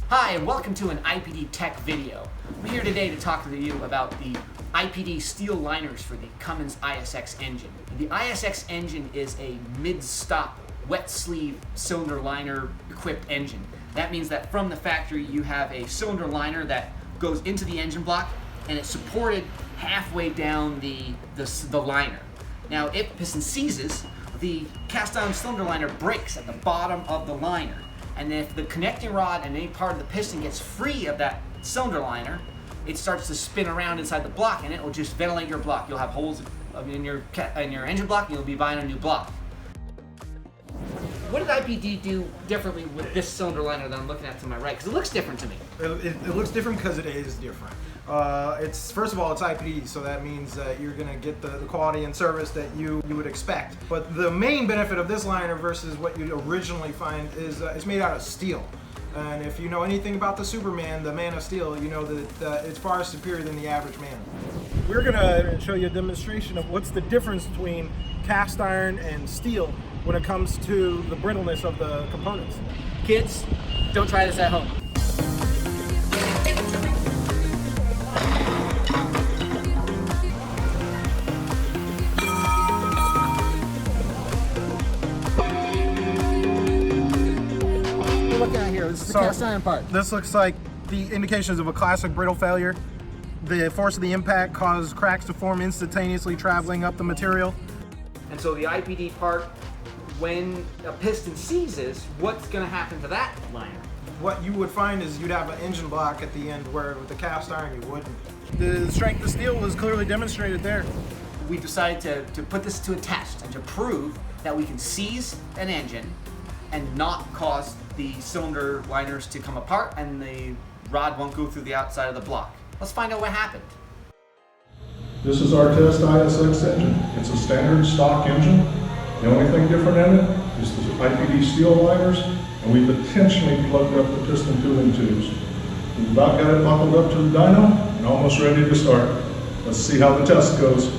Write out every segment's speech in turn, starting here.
Hi, and welcome to an IPD Tech video. I'm here today to talk to you about the IPD steel liners for the Cummins ISX engine. The ISX engine is a mid-stop, wet sleeve cylinder liner equipped engine. That means that from the factory you have a cylinder liner that goes into the engine block and it's supported halfway down the liner. Now, if the piston seizes, the cast iron cylinder liner breaks at the bottom of the liner. And if the connecting rod and any part of the piston gets free of that cylinder liner, it starts to spin around inside the block and it will just ventilate your block. You'll have holes in your engine block and you'll be buying a new block. What did IPD do differently with this cylinder liner that I'm looking at to my right? Because it looks different to me. It looks different because it is different. It's first of all, it's IPD, so that means that you're going to get the quality and service that you would expect. But the main benefit of this liner versus what you'd originally find is it's made out of steel. And if you know anything about the Superman, the Man of Steel, you know that it's far superior than the average man. We're going to show you a demonstration of what's the difference between cast iron and steel when it comes to the brittleness of the components. Kids, don't try this at home. Looking at here, this is the cast iron part. This looks like the indications of a classic brittle failure. The force of the impact caused cracks to form instantaneously traveling up the material. And so the IPD part, when a piston seizes, what's going to happen to that liner? What you would find is you'd have an engine block at the end where with the cast iron you wouldn't. The strength of steel was clearly demonstrated there. We decided to put this to a test and to prove that we can seize an engine and not cause the cylinder liners to come apart and the rod won't go through the outside of the block. Let's find out what happened. This is our test ISX engine. It's a standard stock engine. The only thing different in it is the IPD steel liners, and we've intentionally plugged up the piston cooling tubes. We've about got it buckled up to the dyno and almost ready to start. Let's see how the test goes.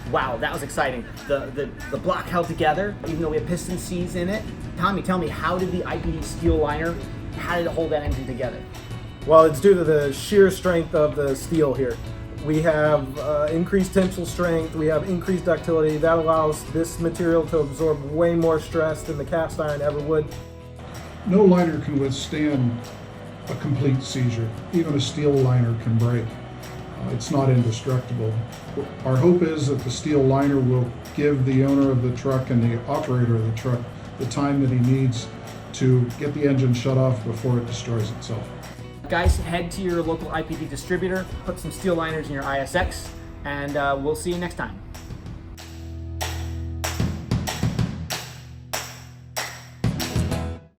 Wow, that was exciting. The block held together, even though we had piston C's in it. Tommy, tell me, how did the IPD steel liner, how did it hold that engine together? Well, it's due to the shear strength of the steel here. We have increased tensile strength, we have increased ductility. That allows this material to absorb way more stress than the cast iron ever would. No liner can withstand a complete seizure. Even a steel liner can break. It's not indestructible. Our hope is that the steel liner will give the owner of the truck and the operator of the truck the time that he needs to get the engine shut off before it destroys itself. Guys, head to your local IPD distributor, put some steel liners in your ISX, and we'll see you next time.